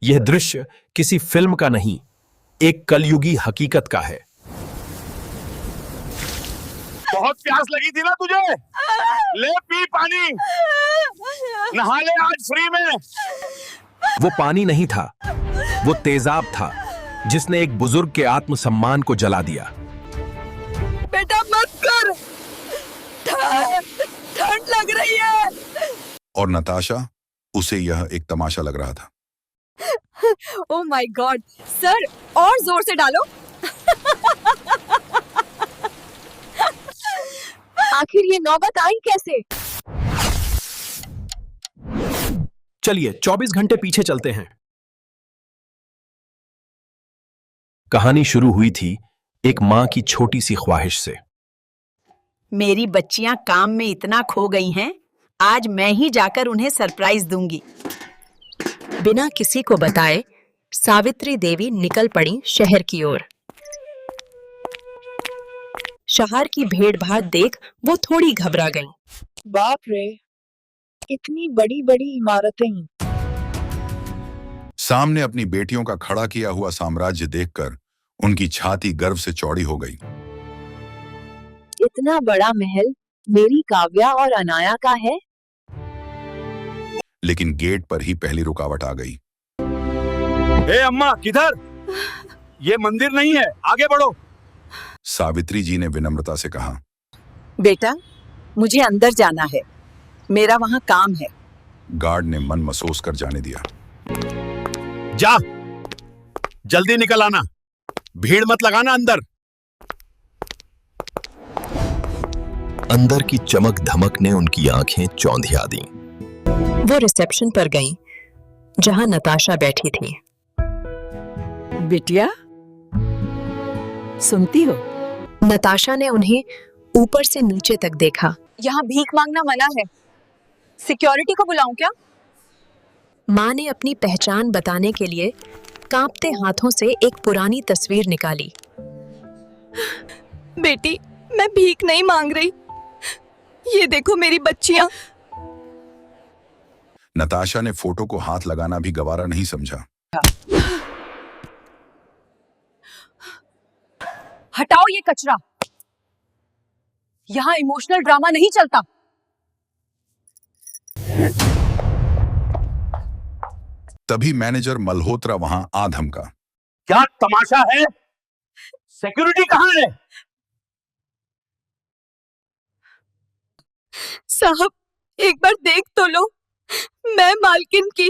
यह दृश्य किसी फिल्म का नहीं, एक कलयुगी हकीकत का है। बहुत प्यास लगी थी ना तुझे? ले पी पानी, नहा ले आज फ्री में। वो पानी नहीं था, वो तेजाब था जिसने एक बुजुर्ग के आत्मसम्मान को जला दिया। बेटा मत कर, ठंड लग रही है। और नताशा, उसे यह एक तमाशा लग रहा था। ओह माय गॉड सर, और जोर से डालो। आखिर ये नौबत आई कैसे? चलिए 24 घंटे पीछे चलते हैं। कहानी शुरू हुई थी एक मां की छोटी सी ख्वाहिश से। मेरी बच्चियां काम में इतना खो गई हैं, आज मैं ही जाकर उन्हें सरप्राइज दूंगी। बिना किसी को बताए सावित्री देवी निकल पड़ी शहर की ओर। शहर की भीड़-भाड़ देख वो थोड़ी घबरा गईं। बाप रे, इतनी बड़ी बड़ी इमारतें। सामने अपनी बेटियों का खड़ा किया हुआ साम्राज्य देखकर उनकी छाती गर्व से चौड़ी हो गई। इतना बड़ा महल मेरी काव्या और अनाया का है। लेकिन गेट पर ही पहली रुकावट आ गई। ए अम्मा, किधर? ये मंदिर नहीं है, आगे बढ़ो। सावित्री जी ने विनम्रता से कहा। बेटा, मुझे अंदर जाना है, मेरा वहां काम है। गार्ड ने मन महसूस कर जाने दिया। जा, जल्दी निकल आना, भीड़ मत लगाना अंदर। अंदर की चमक धमक ने उनकी आंखें चौंधिया दी। वो रिसेप्शन पर गईं, जहां नताशा बैठी थी। बिटिया, सुनती हो? नताशा ने उन्हें ऊपर से नीचे तक देखा। यहाँ भीख मांगना मना है, सिक्योरिटी को बुलाऊं क्या? माँ ने अपनी पहचान बताने के लिए कांपते हाथों से एक पुरानी तस्वीर निकाली। बेटी, मैं भीख नहीं मांग रही, ये देखो मेरी बच्चियां। नताशा ने फोटो को हाथ लगाना भी गवारा नहीं समझा। हटाओ ये कचरा, यहाँ इमोशनल ड्रामा नहीं चलता। तभी मैनेजर मल्होत्रा वहां आ धमका। क्या तमाशा है? सिक्योरिटी कहाँ है? साहब, एक बार देख तो लो, मैं मालकिन की।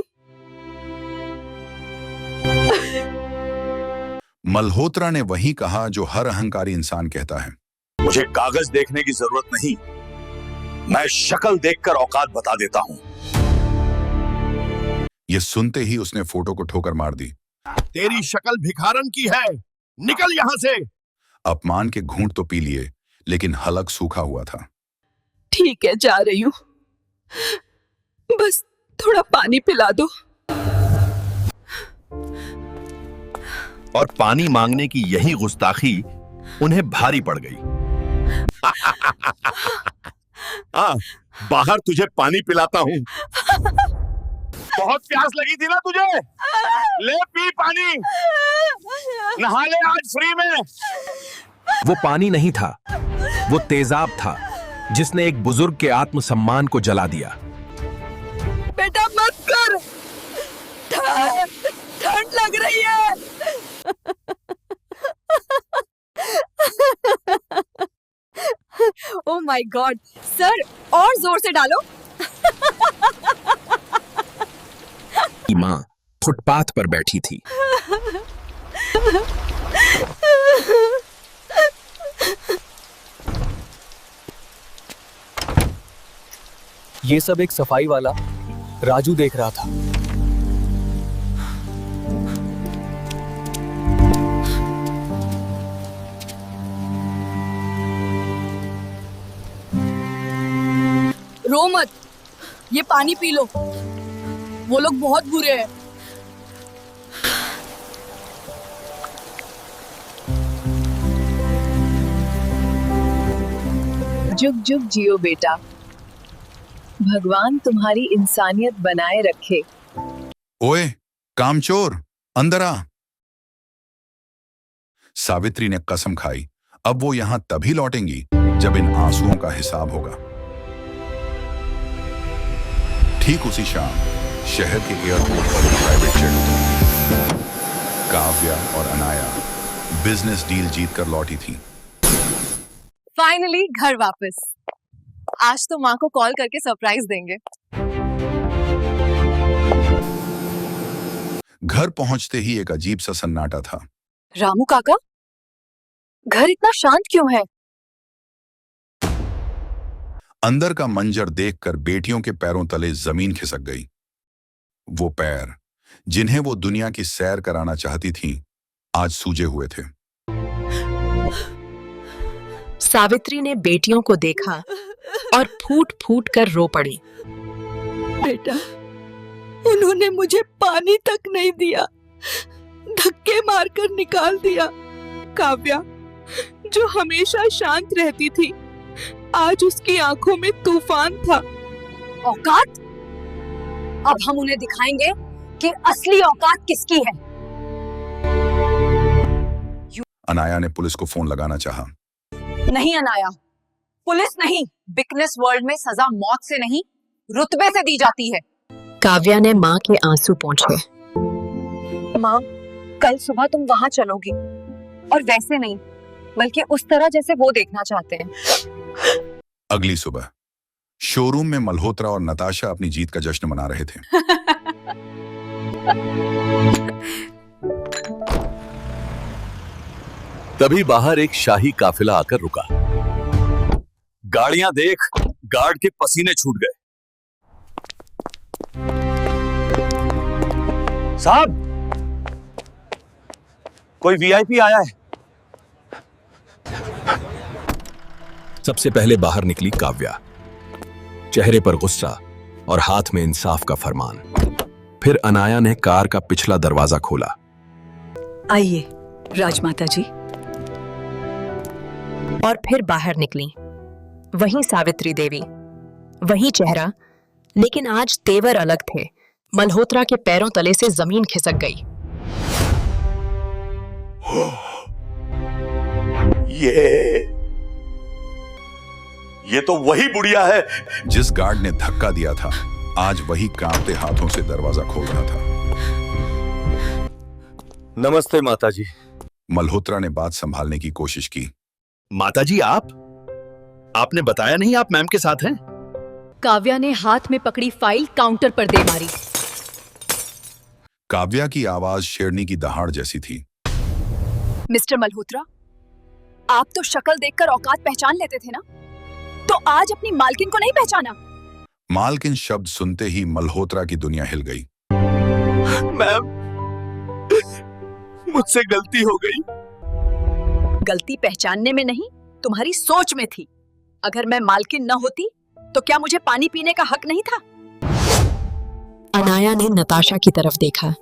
मल्होत्रा ने वही कहा जो हर अहंकारी इंसान कहता है। मुझे कागज देखने की जरूरत नहीं, मैं शक्ल देखकर औकात बता देता हूं। यह सुनते ही उसने फोटो को ठोकर मार दी। तेरी शक्ल भिखारन की है, निकल यहां से। अपमान के घूंट तो पी लिए, लेकिन हलक सूखा हुआ था। ठीक है, जा रही हूँ, बस थोड़ा पानी पिला दो। और पानी मांगने की यही गुस्ताखी उन्हें भारी पड़ गई। बाहर तुझे पानी पिलाता हूं। बहुत प्यास लगी थी ना तुझे? ले पी पानी, नहा ले आज फ्री में। वो पानी नहीं था, वो तेजाब था जिसने एक बुजुर्ग के आत्मसम्मान को जला दिया। बेटा मत कर, ठंड लग रही है। ओह माय गॉड सर, और जोर से डालो। मां फुटपाथ पर बैठी थी। ये सब एक सफाई वाला राजू देख रहा था। रो मत, ये पानी पी लो, वो लोग बहुत बुरे हैं। जुग जुग जियो बेटा, भगवान तुम्हारी इंसानियत बनाए रखे। ओए, कामचोर, अंदर आ। सावित्री ने कसम खाई, अब वो यहां तभी लौटेंगी जब इन आंसुओं का हिसाब होगा। ठीक उसी शाम शहर के एयरपोर्ट पर एक प्राइवेट जेट उतरी। काव्या और अनाया बिजनेस डील जीतकर लौटी थी। फाइनली घर वापस। आज तो माँ को कॉल करके सरप्राइज देंगे। घर पहुंचते ही एक अजीब सा सन्नाटा था। रामू काका, घर इतना शांत क्यों है? अंदर का मंजर देखकर बेटियों के पैरों तले जमीन खिसक गई। वो पैर जिन्हें वो दुनिया की सैर कराना चाहती थीं, आज सूजे हुए थे। सावित्री ने बेटियों को देखा और फूट फूट कर रो पड़ी। बेटा, इन्होंने मुझे पानी तक नहीं दिया, धक्के मारकर निकाल दिया। काव्या, जो हमेशा शांत रहती थी, आज उसकी आंखों में तूफान था। औकात? अब हम उन्हें दिखाएंगे कि असली औकात किसकी है। अनाया ने पुलिस को फोन लगाना चाहा। नहीं अनाया, पुलिस नहीं, बिकनेस वर्ल्ड में सजा मौत से नहीं, रुतबे से दी जाती है। काव्या ने माँ के आंसू पोंछे। माँ, कल सुबह तुम वहां चलोगी, और वैसे नहीं बल्कि उस तरह जैसे वो देखना चाहते हैं। अगली सुबह शोरूम में मल्होत्रा और नताशा अपनी जीत का जश्न मना रहे थे। तभी बाहर एक शाही काफिला आकर रुका। गाड़ियां देख, गार्ड के पसीने छूट गए। साहब, कोई वीआईपी आया है। सबसे पहले बाहर निकली काव्या, चेहरे पर गुस्सा और हाथ में इंसाफ का फरमान। फिर अनाया ने कार का पिछला दरवाजा खोला। आइए राजमाता जी। और फिर बाहर निकली। वहीं सावित्री देवी, वहीं चेहरा, लेकिन आज तेवर अलग थे। मल्होत्रा के पैरों तले से जमीन खिसक गई। ये तो वही बुढ़िया है। जिस गार्ड ने धक्का दिया था, आज वही कांपते हाथों से दरवाजा खोल रहा था। नमस्ते माताजी। मल्होत्रा ने बात संभालने की कोशिश की। माताजी, आपने बताया नहीं आप मैम के साथ हैं? काव्या ने हाथ में पकड़ी फाइल काउंटर पर दे मारी। काव्या की आवाज शेरनी की दहाड़ जैसी थी। मिस्टर मल्होत्रा, आप तो शक्ल देखकर औकात पहचान लेते थे ना, तो आज अपनी मालकिन को नहीं पहचाना? मालकिन शब्द सुनते ही मल्होत्रा की दुनिया हिल गई। मैम, मुझसे गलती हो गई। गलती पहचानने में नहीं, तुम्हारी सोच में थी। अगर मैं मालकिन न होती तो क्या मुझे पानी पीने का हक नहीं था? अनाया ने नताशा की तरफ देखा।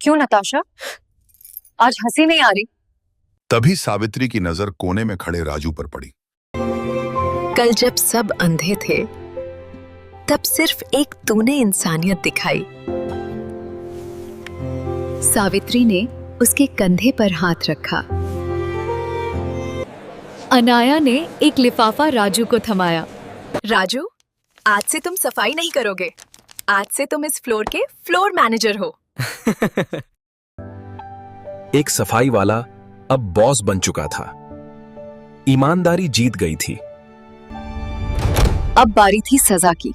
क्यों नताशा, आज हंसी नहीं आ रही? तभी सावित्री की नजर कोने में खड़े राजू पर पड़ी। कल जब सब अंधे थे, तब सिर्फ एक तूने इंसानियत दिखाई। सावित्री ने उसके कंधे पर हाथ रखा। अनाया ने एक लिफाफा राजू को थमाया। राजू, आज से तुम सफाई नहीं करोगे। आज से तुम इस फ्लोर के फ्लोर मैनेजर हो। एक सफाई वाला अब बॉस बन चुका था। ईमानदारी जीत गई थी। अब बारी थी सजा की।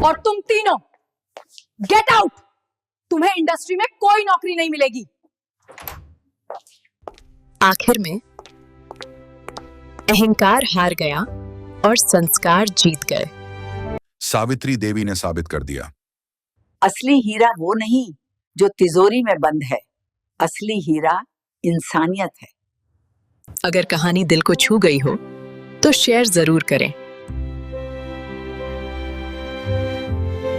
और तुम तीनों गेट आउट। तुम्हें इंडस्ट्री में कोई नौकरी नहीं मिलेगी। आखिर में अहंकार हार गया और संस्कार जीत गए। सावित्री देवी ने साबित कर दिया, असली हीरा वो नहीं जो तिजोरी में बंद है। असली हीरा इंसानियत है। अगर कहानी दिल को छू गई हो तो शेयर जरूर करें।